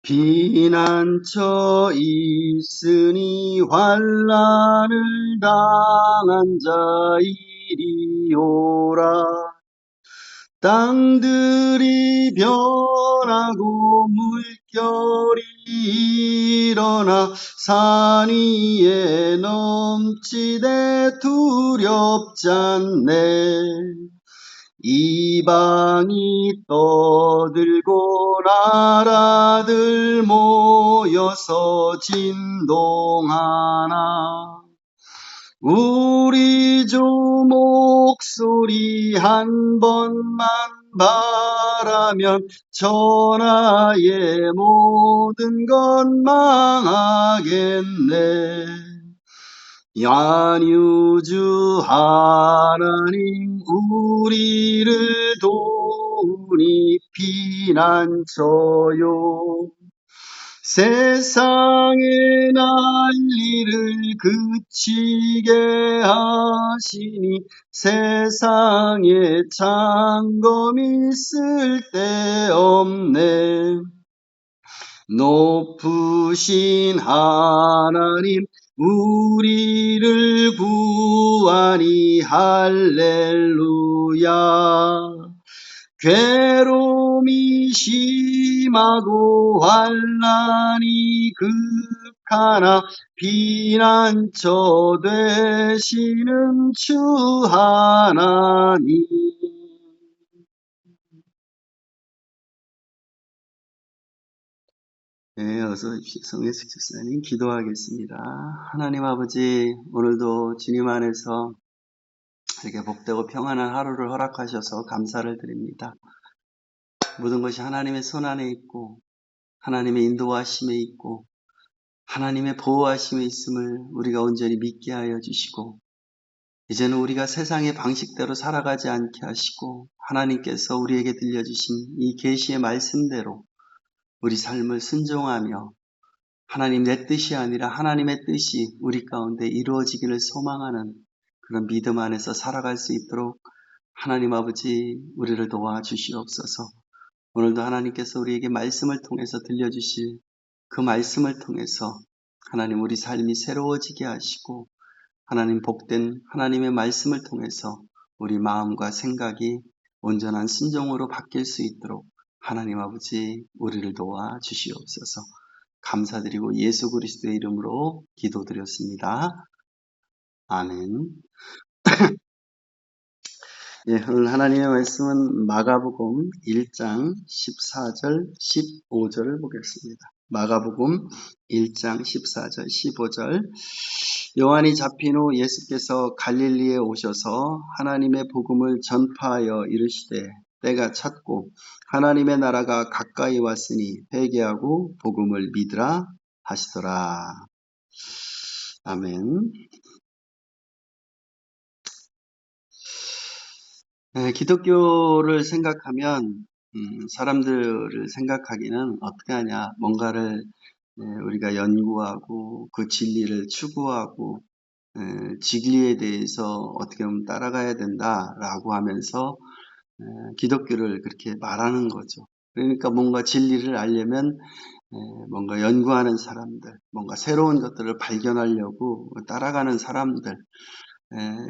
피난처 있으니 환난을 당한 자 이리 오라. 땅들이 변하고 물결이 일어나 산 위에 넘치되 두렵지 않네. 이방이 떠들고 나라들 모여서 진동하나. 우리 주 목소리 한 번만 바라면 천하의 모든 건 망하겠네. 만유주 하나님 우리를 도우니 피난처요. 세상의 난리를 그치게 하시니 세상에 창검이 쓸데없네. 높으신 하나님 우리를 구하니 할렐루야. 괴로움이 심하고 환난이 극하나 피난처 되시는 주 하나님. 네, 어서 오십시오. 성혜숙 집사님 기도하겠습니다. 하나님 아버지, 오늘도 주님 안에서 이렇게 복되고 평안한 하루를 허락하셔서 감사를 드립니다. 모든 것이 하나님의 손안에 있고 하나님의 인도하심에 있고 하나님의 보호하심에 있음을 우리가 온전히 믿게 하여 주시고, 이제는 우리가 세상의 방식대로 살아가지 않게 하시고 하나님께서 우리에게 들려주신 이 계시의 말씀대로 우리 삶을 순종하며 하나님 내 뜻이 아니라 하나님의 뜻이 우리 가운데 이루어지기를 소망하는 그런 믿음 안에서 살아갈 수 있도록 하나님 아버지 우리를 도와주시옵소서. 오늘도 하나님께서 우리에게 말씀을 통해서 들려주실 그 말씀을 통해서 하나님 우리 삶이 새로워지게 하시고, 하나님 복된 하나님의 말씀을 통해서 우리 마음과 생각이 온전한 순종으로 바뀔 수 있도록 하나님 아버지 우리를 도와주시옵소서. 감사드리고 예수 그리스도의 이름으로 기도드렸습니다. 아멘. 예, 오늘 하나님의 말씀은 마가복음 1장 14절 15절을 보겠습니다. 마가복음 1장 14절 15절. 요한이 잡힌 후 예수께서 갈릴리에 오셔서 하나님의 복음을 전파하여 이르시되 때가 찼고 하나님의 나라가 가까이 왔으니 회개하고 복음을 믿으라 하시더라. 아멘. 기독교를 생각하면 사람들을 생각하기는 어떻게 하냐, 뭔가를 우리가 연구하고 그 진리를 추구하고 진리에 대해서 어떻게 보면 따라가야 된다라고 하면서 기독교를 그렇게 말하는 거죠. 그러니까 뭔가 진리를 알려면 뭔가 연구하는 사람들, 뭔가 새로운 것들을 발견하려고 따라가는 사람들,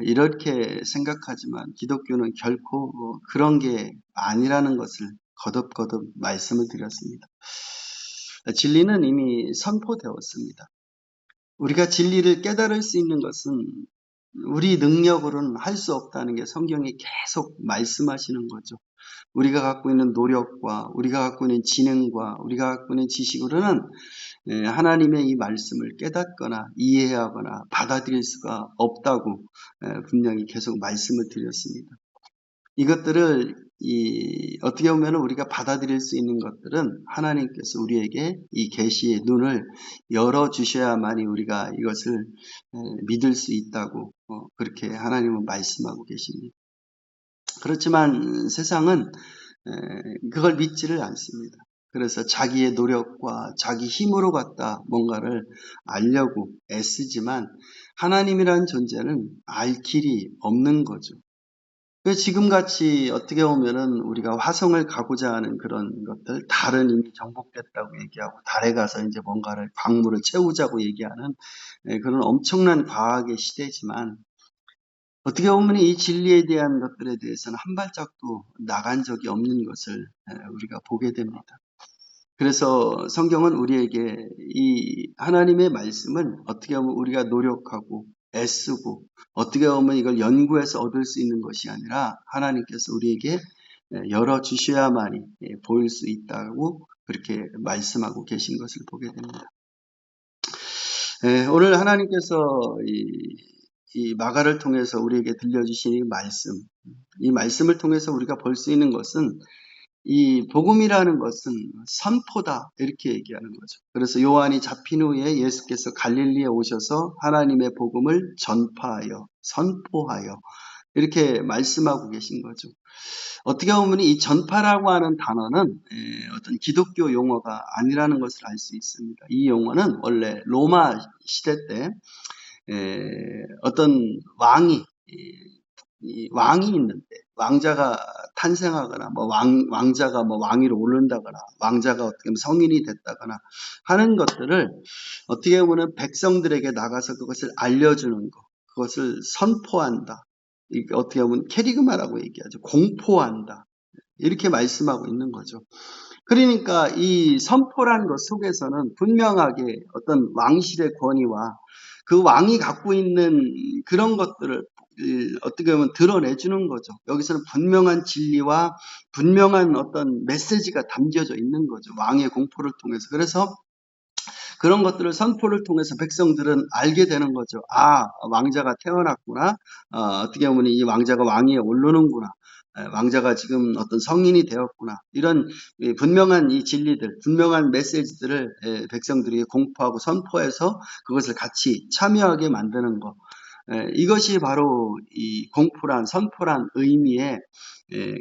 이렇게 생각하지만 기독교는 결코 그런 게 아니라는 것을 거듭거듭 말씀을 드렸습니다. 진리는 이미 선포되었습니다. 우리가 진리를 깨달을 수 있는 것은 우리 능력으로는 할 수 없다는 게 성경이 계속 말씀하시는 거죠. 우리가 갖고 있는 노력과 우리가 갖고 있는 지능과 우리가 갖고 있는 지식으로는 하나님의 이 말씀을 깨닫거나 이해하거나 받아들일 수가 없다고 분명히 계속 말씀을 드렸습니다. 이것들을 어떻게 보면 우리가 받아들일 수 있는 것들은 하나님께서 우리에게 이 계시의 눈을 열어주셔야만이 우리가 이것을 믿을 수 있다고 그렇게 하나님은 말씀하고 계십니다. 그렇지만 세상은 그걸 믿지를 않습니다. 그래서 자기의 노력과 자기 힘으로 갖다 뭔가를 알려고 애쓰지만 하나님이라는 존재는 알 길이 없는 거죠. 지금같이 어떻게 보면은 우리가 화성을 가고자 하는 그런 것들, 달은 이미 정복됐다고 얘기하고 달에 가서 이제 뭔가를 광물을 채우자고 얘기하는 그런 엄청난 과학의 시대지만 어떻게 보면 이 진리에 대한 것들에 대해서는 한 발짝도 나간 적이 없는 것을 우리가 보게 됩니다. 그래서 성경은 우리에게 이 하나님의 말씀은 어떻게 보면 우리가 노력하고 애쓰고 어떻게 보면 이걸 연구해서 얻을 수 있는 것이 아니라 하나님께서 우리에게 열어주셔야만이 보일 수 있다고 그렇게 말씀하고 계신 것을 보게 됩니다. 오늘 하나님께서 이 마가를 통해서 우리에게 들려주신 이 말씀을 통해서 우리가 볼 수 있는 것은 이 복음이라는 것은 선포다 이렇게 얘기하는 거죠. 그래서 요한이 잡힌 후에 예수께서 갈릴리에 오셔서 하나님의 복음을 전파하여 선포하여 이렇게 말씀하고 계신 거죠. 어떻게 보면 이 전파라고 하는 단어는 어떤 기독교 용어가 아니라는 것을 알 수 있습니다. 이 용어는 원래 로마 시대 때 어떤 왕이 있는데 왕자가 탄생하거나 왕자가 왕위로 오른다거나 왕자가 어떻게 보면 성인이 됐다거나 하는 것들을 어떻게 보면 백성들에게 나가서 그것을 알려주는 것, 그것을 선포한다. 이게 어떻게 보면 캐리그마라고 얘기하죠. 공포한다. 이렇게 말씀하고 있는 거죠. 그러니까 이 선포란 것 속에서는 분명하게 어떤 왕실의 권위와 그 왕이 갖고 있는 그런 것들을 어떻게 보면 드러내주는 거죠. 여기서는 분명한 진리와 분명한 어떤 메시지가 담겨져 있는 거죠. 왕의 공포를 통해서. 그래서 그런 것들을 선포를 통해서 백성들은 알게 되는 거죠. 아, 왕자가 태어났구나. 어떻게 보면 이 왕자가 왕위에 오르는구나. 왕자가 지금 어떤 성인이 되었구나. 이런 분명한 이 진리들, 분명한 메시지들을 백성들이 공포하고 선포해서 그것을 같이 참여하게 만드는 것. 이것이 바로 이 공포란, 선포란 의미의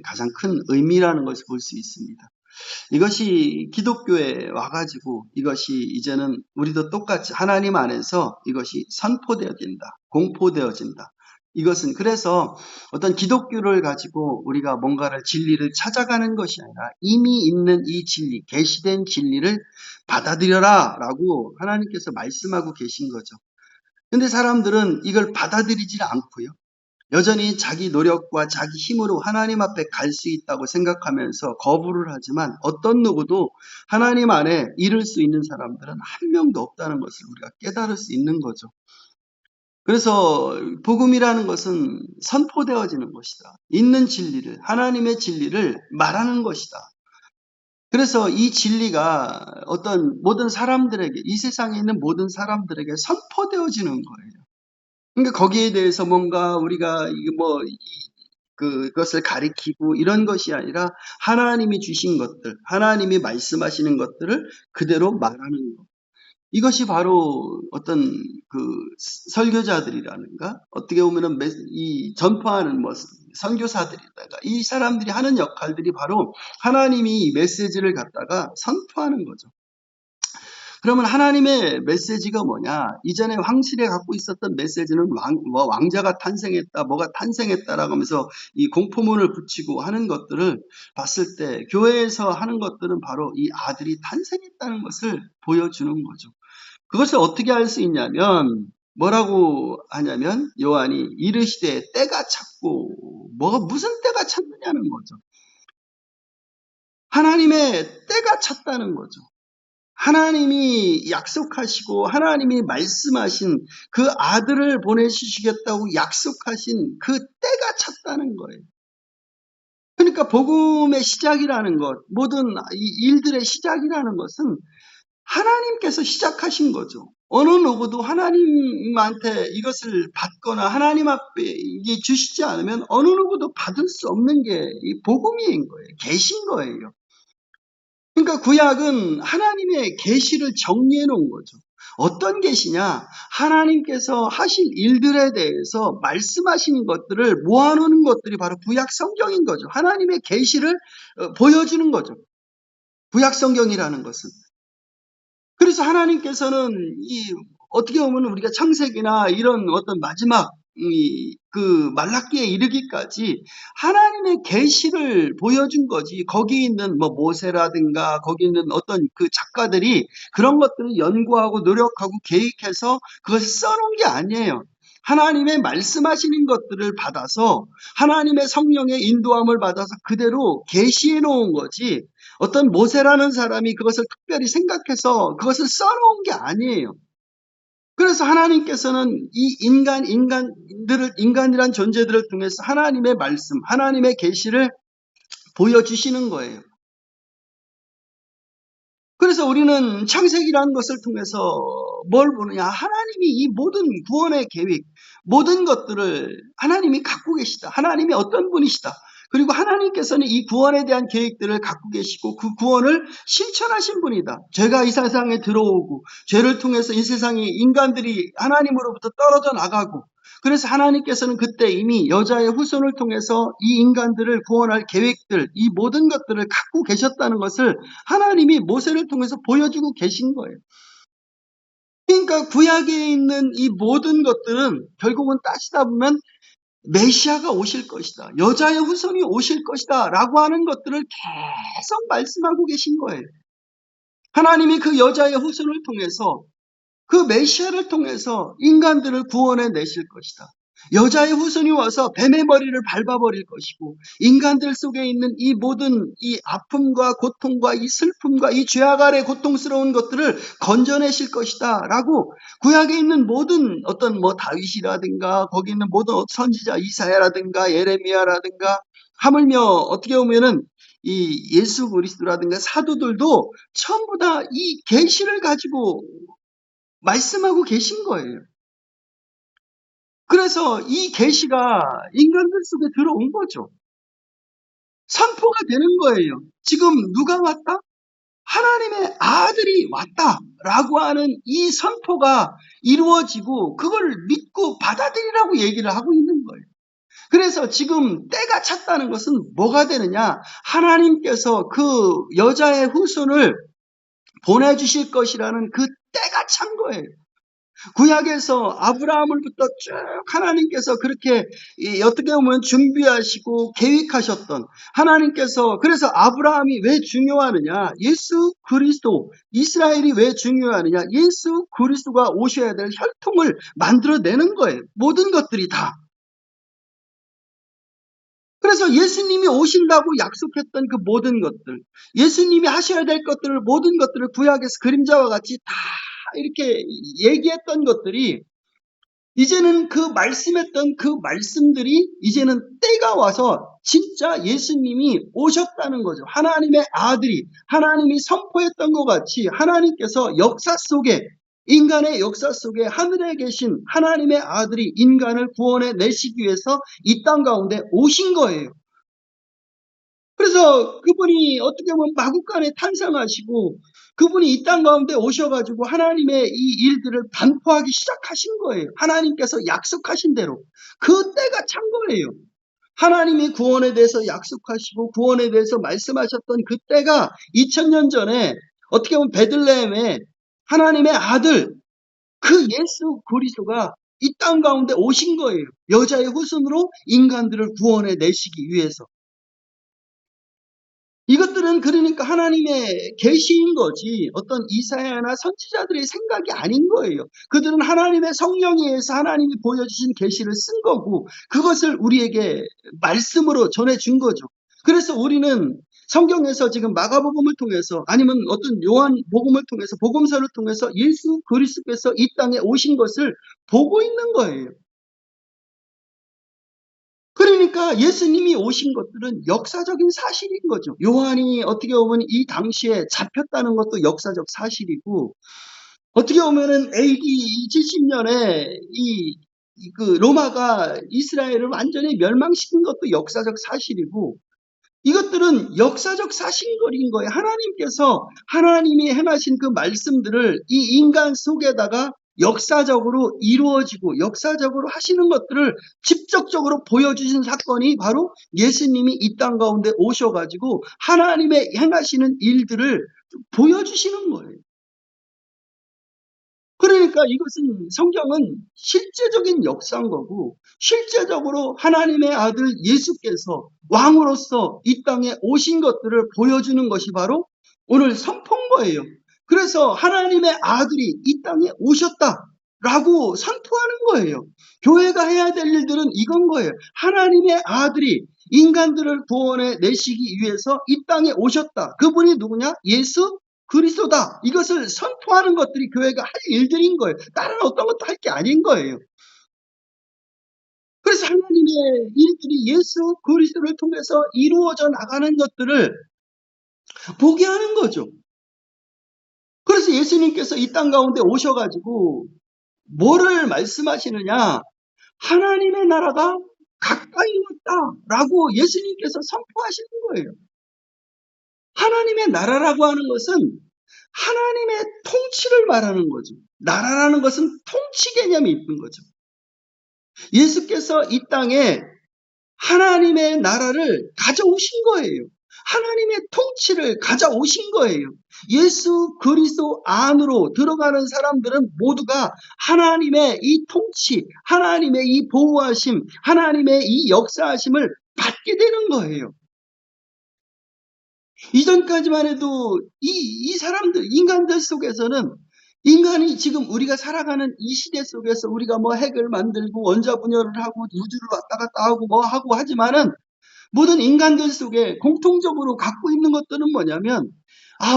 가장 큰 의미라는 것을 볼 수 있습니다. 이것이 기독교에 와가지고 이것이 이제는 우리도 똑같이 하나님 안에서 이것이 선포되어진다. 공포되어진다. 이것은 그래서 어떤 기독교를 가지고 우리가 뭔가를 진리를 찾아가는 것이 아니라 이미 있는 이 진리, 계시된 진리를 받아들여라 라고 하나님께서 말씀하고 계신 거죠. 근데 사람들은 이걸 받아들이질 않고요. 여전히 자기 노력과 자기 힘으로 하나님 앞에 갈 수 있다고 생각하면서 거부를 하지만 어떤 누구도 하나님 안에 이룰 수 있는 사람들은 한 명도 없다는 것을 우리가 깨달을 수 있는 거죠. 그래서 복음이라는 것은 선포되어지는 것이다. 있는 진리를, 하나님의 진리를 말하는 것이다. 그래서 이 진리가 어떤 모든 사람들에게, 이 세상에 있는 모든 사람들에게 선포되어지는 거예요. 그러니까 거기에 대해서 뭔가 우리가 그것을 가리키고 이런 것이 아니라 하나님이 주신 것들, 하나님이 말씀하시는 것들을 그대로 말하는 것. 이것이 바로 어떤 그 설교자들이라는가 어떻게 보면은 이 전파하는 선교사들이다가 이 사람들이 하는 역할들이 바로 하나님이 이 메시지를 갖다가 선포하는 거죠. 그러면 하나님의 메시지가 뭐냐? 이전에 황실에 갖고 있었던 메시지는 왕자가 탄생했다, 뭐가 탄생했다라고 하면서 이 공포문을 붙이고 하는 것들을 봤을 때 교회에서 하는 것들은 바로 이 아들이 탄생했다는 것을 보여주는 거죠. 그것을 어떻게 알 수 있냐면 뭐라고 하냐면 요한이 이르시되 때가 찼고 무슨 때가 찼느냐는 거죠. 하나님의 때가 찼다는 거죠. 하나님이 약속하시고 하나님이 말씀하신 그 아들을 보내주시겠다고 약속하신 그 때가 찼다는 거예요. 그러니까 복음의 시작이라는 것, 모든 이 일들의 시작이라는 것은 하나님께서 시작하신 거죠. 어느 누구도 하나님한테 이것을 받거나 하나님 앞에 이게 주시지 않으면 어느 누구도 받을 수 없는 게 이 복음인 거예요. 계신 거예요. 그러니까 구약은 하나님의 계시를 정리해 놓은 거죠. 어떤 계시냐? 하나님께서 하실 일들에 대해서 말씀하시는 것들을 모아놓은 것들이 바로 구약 성경인 거죠. 하나님의 계시를 보여주는 거죠. 구약 성경이라는 것은. 그래서 하나님께서는 어떻게 보면 우리가 창세기나 이런 어떤 마지막 그 말라기에 이르기까지 하나님의 계시를 보여준 거지. 거기 있는 뭐 모세라든가 거기 있는 어떤 그 작가들이 그런 것들을 연구하고 노력하고 계획해서 그것을 써놓은 게 아니에요. 하나님의 말씀하시는 것들을 받아서 하나님의 성령의 인도함을 받아서 그대로 계시해 놓은 거지. 어떤 모세라는 사람이 그것을 특별히 생각해서 그것을 써놓은 게 아니에요. 그래서 하나님께서는 이 인간이란 존재들을 통해서 하나님의 말씀, 하나님의 계시를 보여주시는 거예요. 그래서 우리는 창세기라는 것을 통해서 뭘 보느냐? 하나님이 이 모든 구원의 계획, 모든 것들을 하나님이 갖고 계시다. 하나님이 어떤 분이시다. 그리고 하나님께서는 이 구원에 대한 계획들을 갖고 계시고 그 구원을 실천하신 분이다. 죄가 이 세상에 들어오고 죄를 통해서 이 세상이 인간들이 하나님으로부터 떨어져 나가고 그래서 하나님께서는 그때 이미 여자의 후손을 통해서 이 인간들을 구원할 계획들, 이 모든 것들을 갖고 계셨다는 것을 하나님이 모세를 통해서 보여주고 계신 거예요. 그러니까 구약에 있는 이 모든 것들은 결국은 따지다 보면 메시아가 오실 것이다. 여자의 후손이 오실 것이다. 라고 하는 것들을 계속 말씀하고 계신 거예요. 하나님이 그 여자의 후손을 통해서 그 메시아를 통해서 인간들을 구원해 내실 것이다. 여자의 후손이 와서 뱀의 머리를 밟아버릴 것이고 인간들 속에 있는 이 모든 이 아픔과 고통과 이 슬픔과 이 죄악 아래 고통스러운 것들을 건져내실 것이다 라고 구약에 있는 모든 어떤 뭐 다윗이라든가 거기 있는 모든 선지자 이사야라든가 예레미야라든가 하물며 어떻게 보면은 이 예수 그리스도라든가 사도들도 전부 다 이 계시를 가지고 말씀하고 계신 거예요. 그래서 이 계시가 인간들 속에 들어온 거죠. 선포가 되는 거예요. 지금 누가 왔다? 하나님의 아들이 왔다라고 하는 이 선포가 이루어지고 그걸 믿고 받아들이라고 얘기를 하고 있는 거예요. 그래서 지금 때가 찼다는 것은 뭐가 되느냐? 하나님께서 그 여자의 후손을 보내주실 것이라는 그 때가 찬 거예요. 구약에서 아브라함을부터 쭉 하나님께서 그렇게 어떻게 보면 준비하시고 계획하셨던 하나님께서 그래서 아브라함이 왜 중요하느냐? 예수 그리스도 이스라엘이 왜 중요하느냐? 예수 그리스도가 오셔야 될 혈통을 만들어내는 거예요. 모든 것들이 다. 그래서 예수님이 오신다고 약속했던 그 모든 것들, 예수님이 하셔야 될 것들을 모든 것들을 구약에서 그림자와 같이 다 이렇게 얘기했던 것들이 이제는 그 말씀했던 그 말씀들이 이제는 때가 와서 진짜 예수님이 오셨다는 거죠. 하나님의 아들이 하나님이 선포했던 것 같이 하나님께서 역사 속에 인간의 역사 속에 하늘에 계신 하나님의 아들이 인간을 구원해 내시기 위해서 이 땅 가운데 오신 거예요. 그래서 그분이 어떻게 보면 마국간에 탄생하시고 그분이 이 땅 가운데 오셔가지고 하나님의 이 일들을 반포하기 시작하신 거예요. 하나님께서 약속하신 대로. 그 때가 찬 거예요. 하나님이 구원에 대해서 약속하시고 구원에 대해서 말씀하셨던 그 때가 2000년 전에 어떻게 보면 베들레헴에 하나님의 아들 그 예수 그리스도가 이 땅 가운데 오신 거예요. 여자의 후손으로 인간들을 구원해 내시기 위해서. 이것들은 그러니까 하나님의 계시인 거지 어떤 이사야나 선지자들의 생각이 아닌 거예요. 그들은 하나님의 성령에 의해서 하나님이 보여주신 계시를 쓴 거고 그것을 우리에게 말씀으로 전해준 거죠. 그래서 우리는 성경에서 지금 마가복음을 통해서 아니면 어떤 요한복음을 통해서 복음서를 통해서 예수 그리스도께서 이 땅에 오신 것을 보고 있는 거예요. 그러니까 예수님이 오신 것들은 역사적인 사실인 거죠. 요한이 어떻게 보면 이 당시에 잡혔다는 것도 역사적 사실이고, 어떻게 보면은 AD 70년에 그 로마가 이스라엘을 완전히 멸망시킨 것도 역사적 사실이고, 이것들은 역사적 사실인 거예요. 하나님께서 하나님이 행하신 그 말씀들을 이 인간 속에다가 역사적으로 이루어지고 역사적으로 하시는 것들을 직접적으로 보여주신 사건이 바로 예수님이 이 땅 가운데 오셔가지고 하나님의 행하시는 일들을 보여주시는 거예요. 그러니까 이것은 성경은 실제적인 역사인 거고 실제적으로 하나님의 아들 예수께서 왕으로서 이 땅에 오신 것들을 보여주는 것이 바로 오늘 선포인 거예요. 그래서 하나님의 아들이 이 땅에 오셨다라고 선포하는 거예요. 교회가 해야 될 일들은 이건 거예요. 하나님의 아들이 인간들을 구원해 내시기 위해서 이 땅에 오셨다. 그분이 누구냐? 예수 그리스도다. 이것을 선포하는 것들이 교회가 할 일들인 거예요. 다른 어떤 것도 할 게 아닌 거예요. 그래서 하나님의 일들이 예수 그리스도를 통해서 이루어져 나가는 것들을 보게 하는 거죠. 그래서 예수님께서 이 땅 가운데 오셔가지고 뭐를 말씀하시느냐? 하나님의 나라가 가까이 왔다라고 예수님께서 선포하시는 거예요. 하나님의 나라라고 하는 것은 하나님의 통치를 말하는 거죠. 나라라는 것은 통치 개념이 있는 거죠. 예수께서 이 땅에 하나님의 나라를 가져오신 거예요. 하나님의 통치를 가져오신 거예요. 예수 그리스도 안으로 들어가는 사람들은 모두가 하나님의 이 통치, 하나님의 이 보호하심, 하나님의 이 역사하심을 받게 되는 거예요. 이전까지만 해도 이 사람들, 인간들 속에서는 인간이 지금 우리가 살아가는 이 시대 속에서 우리가 뭐 핵을 만들고 원자 분열을 하고 우주를 왔다 갔다 하고 뭐 하고 하지만은 모든 인간들 속에 공통적으로 갖고 있는 것들은 뭐냐면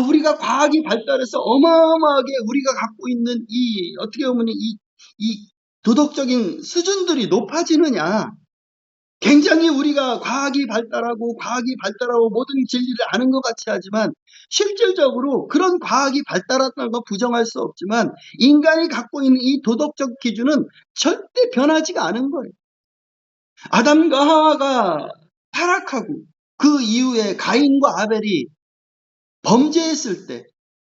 우리가 과학이 발달해서 어마어마하게 우리가 갖고 있는 이 어떻게 보면 이 도덕적인 수준들이 높아지느냐 굉장히 우리가 과학이 발달하고 모든 진리를 아는 것 같이 하지만 실질적으로 그런 과학이 발달했다는 거 부정할 수 없지만 인간이 갖고 있는 이 도덕적 기준은 절대 변하지가 않은 거예요. 아담과 하와가 타락하고 그 이후에 가인과 아벨이 범죄했을 때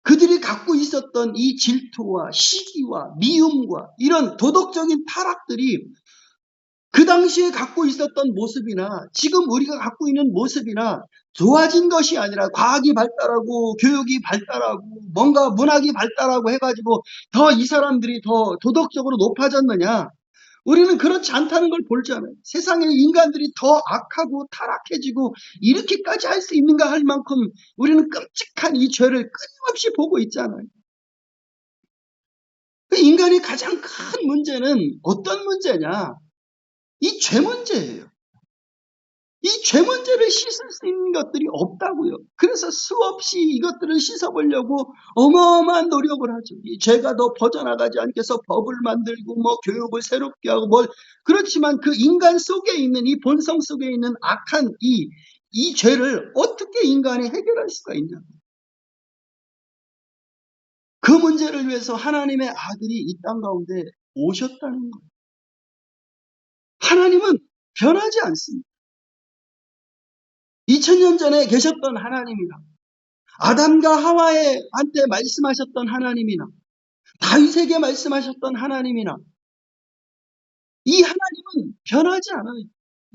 그들이 갖고 있었던 이 질투와 시기와 미움과 이런 도덕적인 타락들이 그 당시에 갖고 있었던 모습이나 지금 우리가 갖고 있는 모습이나 좋아진 것이 아니라 과학이 발달하고 교육이 발달하고 뭔가 문학이 발달하고 해가지고 더 이 사람들이 더 도덕적으로 높아졌느냐? 우리는 그렇지 않다는 걸 보잖아요. 세상의 인간들이 더 악하고 타락해지고 이렇게까지 할 수 있는가 할 만큼 우리는 끔찍한 이 죄를 끊임없이 보고 있잖아요. 인간이 가장 큰 문제는 어떤 문제냐? 이 죄 문제예요. 이 죄 문제를 씻을 수 있는 것들이 없다고요. 그래서 수없이 이것들을 씻어보려고 어마어마한 노력을 하죠. 이 죄가 더 퍼져나가지 않게 해서 법을 만들고 뭐 교육을 새롭게 하고 그렇지만 그 인간 속에 있는 이 본성 속에 있는 악한 이 죄를 어떻게 인간이 해결할 수가 있냐. 그 문제를 위해서 하나님의 아들이 이 땅 가운데 오셨다는 거예요. 하나님은 변하지 않습니다. 2000년 전에 계셨던 하나님이나 아담과 하와한테 말씀하셨던 하나님이나 다윗에게 말씀하셨던 하나님이나 이 하나님은 변하지 않아요.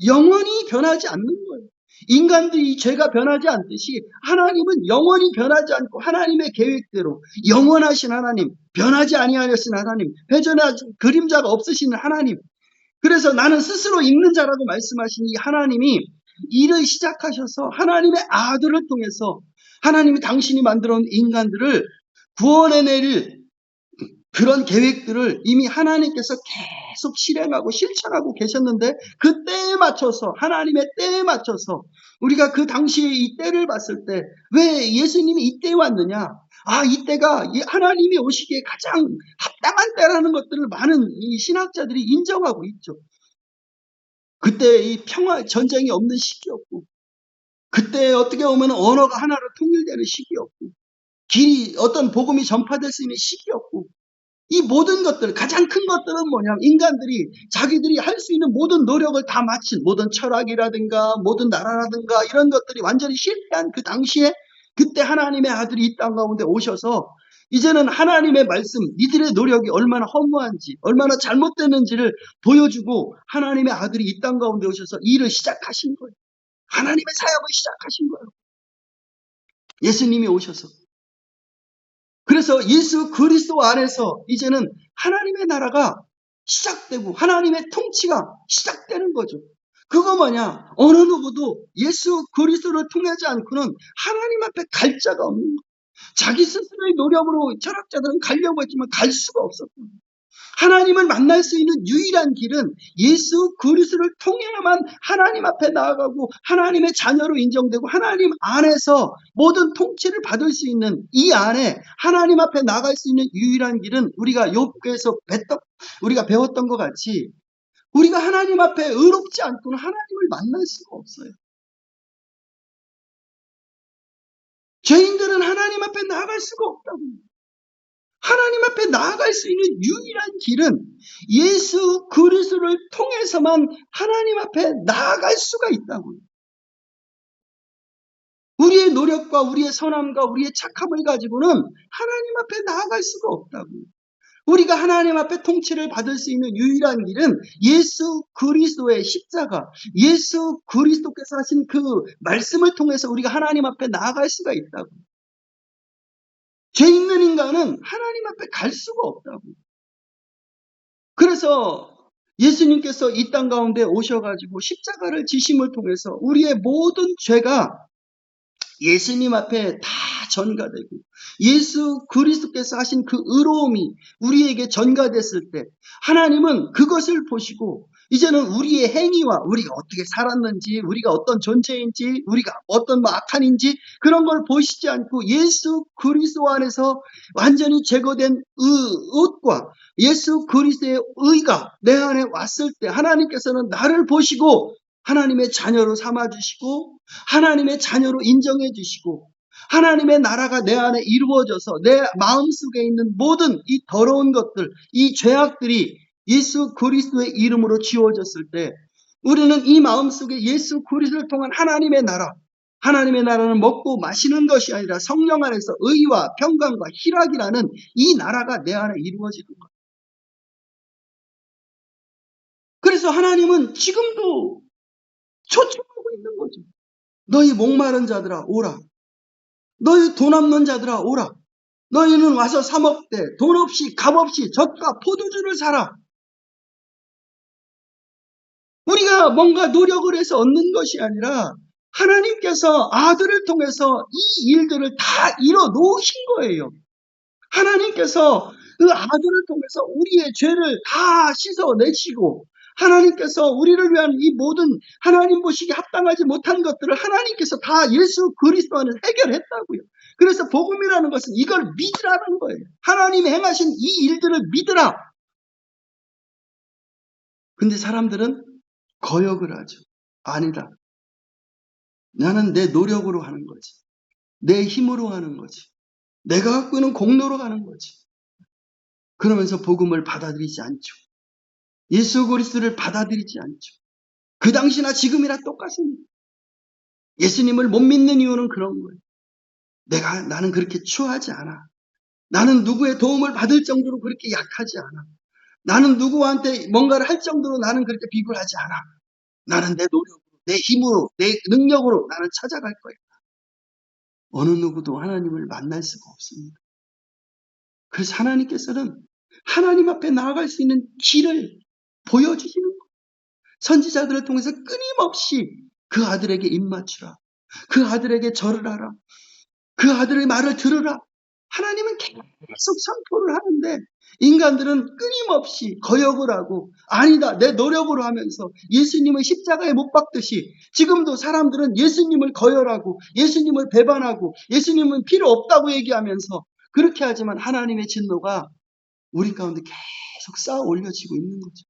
영원히 변하지 않는 거예요. 인간들이 죄가 변하지 않듯이 하나님은 영원히 변하지 않고 하나님의 계획대로 영원하신 하나님, 변하지 아니하신 하나님, 회전의 그림자가 없으신 하나님. 그래서 나는 스스로 있는 자라고 말씀하신 이 하나님이 일을 시작하셔서 하나님의 아들을 통해서 하나님이 당신이 만들어 온 인간들을 구원해낼 그런 계획들을 이미 하나님께서 계속 실행하고 실천하고 계셨는데 그 때에 맞춰서 하나님의 때에 맞춰서 우리가 그 당시에 이 때를 봤을 때 왜 예수님이 이때에 왔느냐? 이때가 하나님이 오시기에 가장 합당한 때라는 것들을 많은 이 신학자들이 인정하고 있죠. 그때 이 평화 전쟁이 없는 시기였고 그때 어떻게 보면 언어가 하나로 통일되는 시기였고 길이 어떤 복음이 전파될 수 있는 시기였고 이 모든 것들 가장 큰 것들은 뭐냐면 인간들이 자기들이 할 수 있는 모든 노력을 다 마친 모든 철학이라든가 모든 나라라든가 이런 것들이 완전히 실패한 그 당시에 그때 하나님의 아들이 이 땅 가운데 오셔서 이제는 하나님의 말씀 니들의 노력이 얼마나 허무한지 얼마나 잘못됐는지를 보여주고 하나님의 아들이 이 땅 가운데 오셔서 일을 시작하신 거예요. 하나님의 사역을 시작하신 거예요. 예수님이 오셔서 그래서 예수 그리스도 안에서 이제는 하나님의 나라가 시작되고 하나님의 통치가 시작되는 거죠. 그거 뭐냐? 어느 누구도 예수 그리스도를 통하지 않고는 하나님 앞에 갈 자가 없는 거예요. 자기 스스로의 노력으로 철학자들은 가려고 했지만 갈 수가 없었던 거예요. 하나님을 만날 수 있는 유일한 길은 예수 그리스도를 통해야만 하나님 앞에 나아가고 하나님의 자녀로 인정되고 하나님 안에서 모든 통치를 받을 수 있는 이 안에 하나님 앞에 나갈 수 있는 유일한 길은 우리가 욥기에서 우리가 배웠던 것 같이 우리가 하나님 앞에 의롭지 않고는 하나님을 만날 수가 없어요. 죄인들은 하나님 앞에 나아갈 수가 없다고. 하나님 앞에 나아갈 수 있는 유일한 길은 예수 그리스도를 통해서만 하나님 앞에 나아갈 수가 있다고요. 우리의 노력과 우리의 선함과 우리의 착함을 가지고는 하나님 앞에 나아갈 수가 없다고요. 우리가 하나님 앞에 통치를 받을 수 있는 유일한 길은 예수 그리스도의 십자가, 예수 그리스도께서 하신 그 말씀을 통해서 우리가 하나님 앞에 나아갈 수가 있다고요. 죄 있는 인간은 하나님 앞에 갈 수가 없다고. 그래서 예수님께서 이 땅 가운데 오셔가지고 십자가를 지심을 통해서 우리의 모든 죄가 예수님 앞에 다 전가되고 예수 그리스도께서 하신 그 의로움이 우리에게 전가됐을 때 하나님은 그것을 보시고 이제는 우리의 행위와 우리가 어떻게 살았는지 우리가 어떤 존재인지 우리가 어떤 악한인지 그런 걸 보시지 않고 예수 그리스도 안에서 완전히 제거된 의과 예수 그리스도의 의가 내 안에 왔을 때 하나님께서는 나를 보시고 하나님의 자녀로 삼아주시고 하나님의 자녀로 인정해 주시고 하나님의 나라가 내 안에 이루어져서 내 마음속에 있는 모든 이 더러운 것들, 이 죄악들이 예수 그리스도의 이름으로 지워졌을 때 우리는 이 마음속에 예수 그리스도를 통한 하나님의 나라, 하나님의 나라는 먹고 마시는 것이 아니라 성령 안에서 의와 평강과 희락이라는 이 나라가 내 안에 이루어지는 거예요. 그래서 하나님은 지금도 초청하고 있는 거죠. 너희 목마른 자들아 오라. 너희 돈 없는 자들아 오라. 너희는 와서 사 먹되 돈 없이 값 없이 젖과 포도주를 사라. 우리가 뭔가 노력을 해서 얻는 것이 아니라 하나님께서 아들을 통해서 이 일들을 다 이뤄 놓으신 거예요. 하나님께서 그 아들을 통해서 우리의 죄를 다 씻어내시고 하나님께서 우리를 위한 이 모든 하나님 보시기에 합당하지 못한 것들을 하나님께서 다 예수 그리스도 안에서 해결했다고요. 그래서 복음이라는 것은 이걸 믿으라는 거예요. 하나님이 행하신 이 일들을 믿으라. 근데 사람들은 거역을 하죠. 아니다. 나는 내 노력으로 하는 거지. 내 힘으로 하는 거지. 내가 갖고 있는 공로로 하는 거지. 그러면서 복음을 받아들이지 않죠. 예수 그리스도를 받아들이지 않죠. 그 당시나 지금이나 똑같습니다. 예수님을 못 믿는 이유는 그런 거예요. 나는 그렇게 추하지 않아. 나는 누구의 도움을 받을 정도로 그렇게 약하지 않아. 나는 누구한테 뭔가를 할 정도로 나는 그렇게 비굴하지 않아. 나는 내 노력으로, 내 힘으로, 내 능력으로 나는 찾아갈 거야. 어느 누구도 하나님을 만날 수가 없습니다. 그래서 하나님께서는 하나님 앞에 나아갈 수 있는 길을 보여주시는 거예요. 선지자들을 통해서 끊임없이 그 아들에게 입맞추라. 그 아들에게 절을 하라. 그 아들의 말을 들으라. 하나님은 계속 선포를 하는데 인간들은 끊임없이 거역을 하고 아니다 내 노력으로 하면서 예수님을 십자가에 못 박듯이 지금도 사람들은 예수님을 거열하고 예수님을 배반하고 예수님은 필요 없다고 얘기하면서 그렇게 하지만 하나님의 진노가 우리 가운데 계속 쌓아 올려지고 있는 거죠.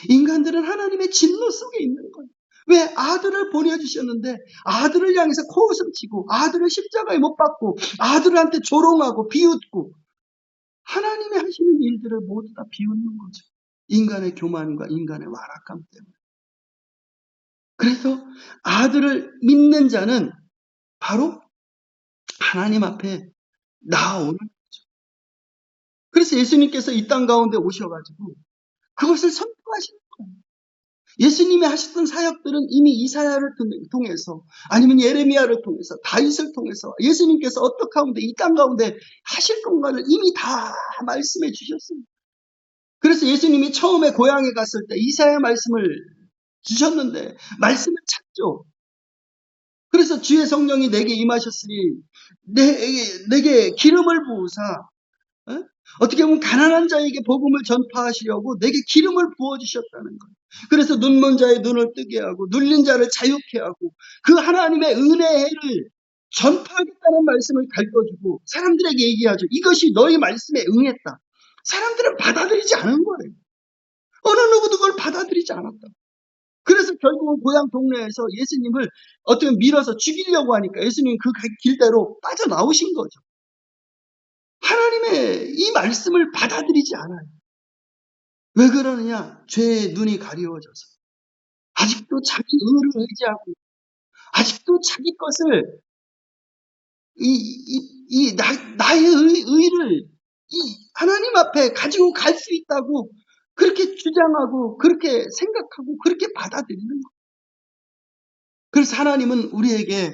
인간들은 하나님의 진노 속에 있는 거예요. 왜 아들을 보내주셨는데 아들을 향해서 코웃음 치고 아들을 십자가에 못 박고 아들한테 조롱하고 비웃고 하나님이 하시는 일들을 모두 다 비웃는 거죠. 인간의 교만과 인간의 완악함 때문에. 그래서 아들을 믿는 자는 바로 하나님 앞에 나아오는 거죠. 그래서 예수님께서 이 땅 가운데 오셔가지고 그것을 선포하시는 거예요. 예수님이 하셨던 사역들은 이미 이사야를 통해서 아니면 예레미야를 통해서 다윗을 통해서 예수님께서 어떤 가운데 이 땅 가운데 하실 건가를 이미 다 말씀해 주셨습니다. 그래서 예수님이 처음에 고향에 갔을 때 이사야 말씀을 주셨는데 말씀을 찾죠. 그래서 주의 성령이 내게 임하셨으니 내게 기름을 부으사 어떻게 보면 가난한 자에게 복음을 전파하시려고 내게 기름을 부어주셨다는 거예요. 그래서 눈먼 자의 눈을 뜨게 하고 눌린 자를 자유케 하고 그 하나님의 은혜를 전파하겠다는 말씀을 가르쳐주고 사람들에게 얘기하죠. 이것이 너희 말씀에 응했다. 사람들은 받아들이지 않은 거예요. 어느 누구도 그걸 받아들이지 않았다. 그래서 결국은 고향 동네에서 예수님을 어떻게 밀어서 죽이려고 하니까 예수님이 그 길대로 빠져나오신 거죠. 하나님의 이 말씀을 받아들이지 않아요. 왜 그러느냐? 죄의 눈이 가리워져서 아직도 자기 의를 의지하고 아직도 자기 것을 나의 의를 이 하나님 앞에 가지고 갈 수 있다고 그렇게 주장하고 그렇게 생각하고 그렇게 받아들이는 거예요. 그래서 하나님은 우리에게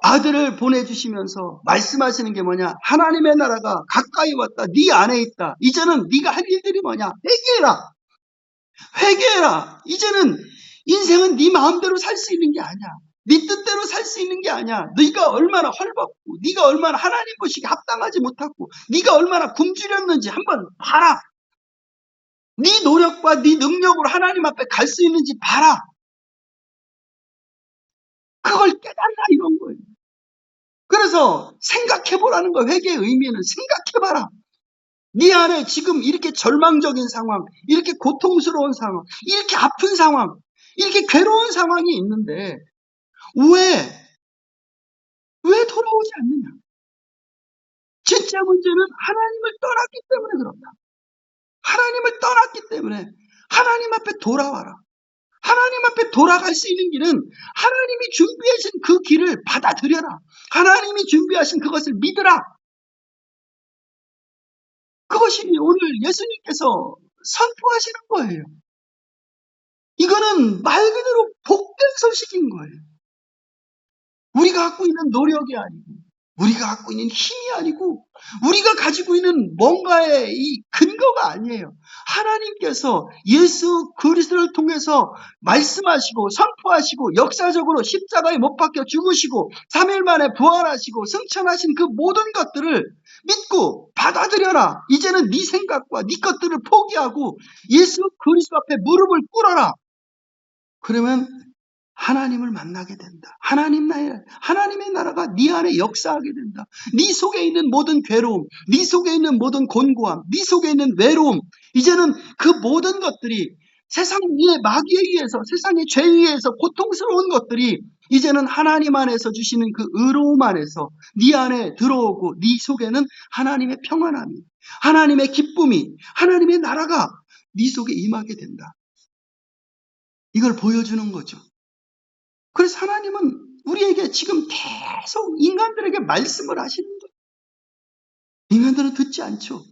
아들을 보내주시면서 말씀하시는 게 뭐냐? 하나님의 나라가 가까이 왔다. 네 안에 있다. 이제는 네가 할 일들이 뭐냐? 회개해라. 회개해라. 이제는 인생은 네 마음대로 살 수 있는 게 아니야. 네 뜻대로 살 수 있는 게 아니야. 네가 얼마나 헐벗고 네가 얼마나 하나님 보시기에 합당하지 못하고 네가 얼마나 굶주렸는지 한번 봐라. 네 노력과 네 능력으로 하나님 앞에 갈 수 있는지 봐라. 그걸 깨달라 이런 거예요. 그래서 생각해보라는 거. 회개의 의미는 생각해봐라. 네 안에 지금 이렇게 절망적인 상황, 이렇게 고통스러운 상황, 이렇게 아픈 상황, 이렇게 괴로운 상황이 있는데 왜 돌아오지 않느냐? 진짜 문제는 하나님을 떠났기 때문에 그렇다. 하나님을 떠났기 때문에 하나님 앞에 돌아와라. 하나님 앞에 돌아갈 수 있는 길은 하나님이 준비하신 그 길을 받아들여라. 하나님이 준비하신 그것을 믿으라. 그것이 오늘 예수님께서 선포하시는 거예요. 이거는 말 그대로 복된 소식인 거예요. 우리가 갖고 있는 노력이 아니고 우리가 갖고 있는 힘이 아니고 우리가 가지고 있는 뭔가의 이 근거가 아니에요. 하나님께서 예수 그리스도를 통해서 말씀하시고 선포하시고 역사적으로 십자가에 못 박혀 죽으시고 3일 만에 부활하시고 승천하신 그 모든 것들을 믿고 받아들여라. 이제는 네 생각과 네 것들을 포기하고 예수 그리스도 앞에 무릎을 꿇어라. 그러면 하나님을 만나게 된다. 하나님의 나라가 네 안에 역사하게 된다. 네 속에 있는 모든 괴로움, 네 속에 있는 모든 곤고함, 네 속에 있는 외로움, 이제는 그 모든 것들이 세상의 마귀에 의해서, 세상의 죄에 의해서 고통스러운 것들이 이제는 하나님 안에서 주시는 그 의로움 안에서 네 안에 들어오고 네 속에는 하나님의 평안함이, 하나님의 기쁨이, 하나님의 나라가 네 속에 임하게 된다. 이걸 보여주는 거죠. 그래서 하나님은 우리에게 지금 계속 인간들에게 말씀을 하시는 거예요. 인간들은 듣지 않죠.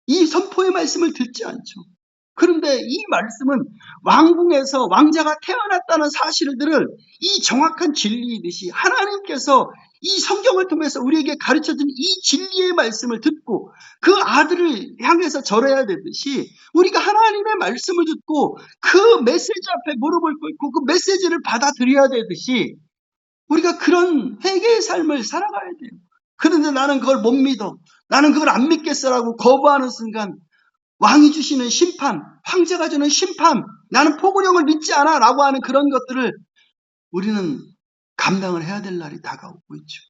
이 선포의 말씀을 듣지 않죠. 그런데 이 말씀은 왕궁에서 왕자가 태어났다는 사실들을 이 정확한 진리이듯이 하나님께서 이 성경을 통해서 우리에게 가르쳐준 이 진리의 말씀을 듣고 그 아들을 향해서 절해야 되듯이 우리가 하나님의 말씀을 듣고 그 메시지 앞에 무릎을 꿇고 그 메시지를 받아들여야 되듯이 우리가 그런 회개의 삶을 살아가야 돼요. 그런데 나는 그걸 못 믿어. 나는 그걸 안 믿겠어라고 거부하는 순간 왕이 주시는 심판, 황제가 주는 심판, 나는 포근형을 믿지 않아 라고 하는 그런 것들을 우리는 감당을 해야 될 날이 다가오고 있죠.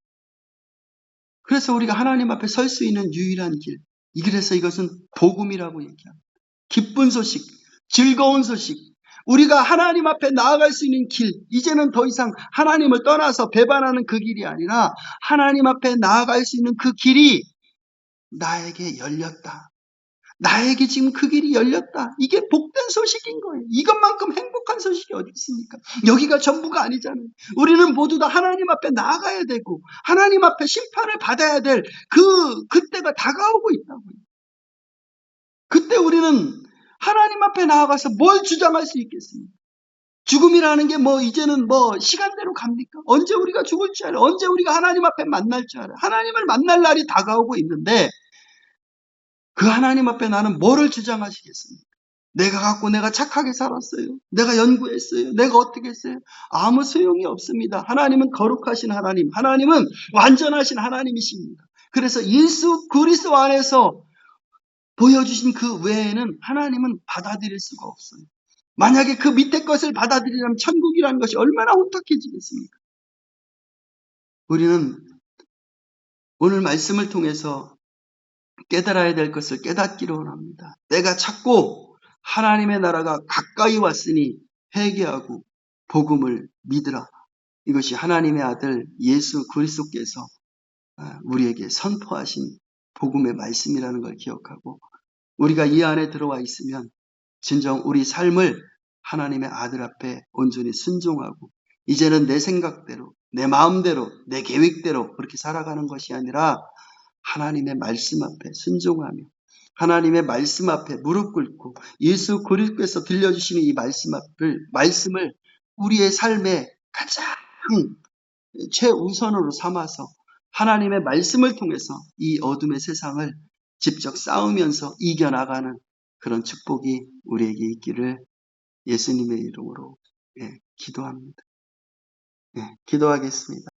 그래서 우리가 하나님 앞에 설 수 있는 유일한 길, 이 길에서 이것은 복음이라고 얘기합니다. 기쁜 소식, 즐거운 소식, 우리가 하나님 앞에 나아갈 수 있는 길, 이제는 더 이상 하나님을 떠나서 배반하는 그 길이 아니라 하나님 앞에 나아갈 수 있는 그 길이 나에게 열렸다. 나에게 지금 그 길이 열렸다. 이게 복된 소식인 거예요. 이것만큼 행복한 소식이 어디 있습니까? 여기가 전부가 아니잖아요. 우리는 모두 다 하나님 앞에 나아가야 되고 하나님 앞에 심판을 받아야 될 그때가 다가오고 있다고요. 그때 우리는 하나님 앞에 나아가서 뭘 주장할 수 있겠습니까? 죽음이라는 게 이제는 시간대로 갑니까? 언제 우리가 죽을 줄 알아요? 언제 우리가 하나님 앞에 만날 줄 알아요? 하나님을 만날 날이 다가오고 있는데 그 하나님 앞에 나는 뭐를 주장하시겠습니까? 내가 착하게 살았어요. 내가 연구했어요. 내가 어떻게 했어요? 아무 소용이 없습니다. 하나님은 거룩하신 하나님, 하나님은 완전하신 하나님이십니다. 그래서 예수 그리스도 안에서 보여주신 그 외에는 하나님은 받아들일 수가 없어요. 만약에 그 밑에 것을 받아들이려면 천국이라는 것이 얼마나 혼탁해지겠습니까? 우리는 오늘 말씀을 통해서 깨달아야 될 것을 깨닫기로 원합니다. 내가 찾고 하나님의 나라가 가까이 왔으니 회개하고 복음을 믿으라. 이것이 하나님의 아들 예수 그리스도께서 우리에게 선포하신 복음의 말씀이라는 걸 기억하고 우리가 이 안에 들어와 있으면 진정 우리 삶을 하나님의 아들 앞에 온전히 순종하고 이제는 내 생각대로, 내 마음대로, 내 계획대로 그렇게 살아가는 것이 아니라 하나님의 말씀 앞에 순종하며 하나님의 말씀 앞에 무릎 꿇고 예수 그리스도께서 들려주시는 이 말씀을 우리의 삶의 가장 최우선으로 삼아서 하나님의 말씀을 통해서 이 어둠의 세상을 직접 싸우면서 이겨나가는 그런 축복이 우리에게 있기를 예수님의 이름으로 기도합니다. 기도하겠습니다.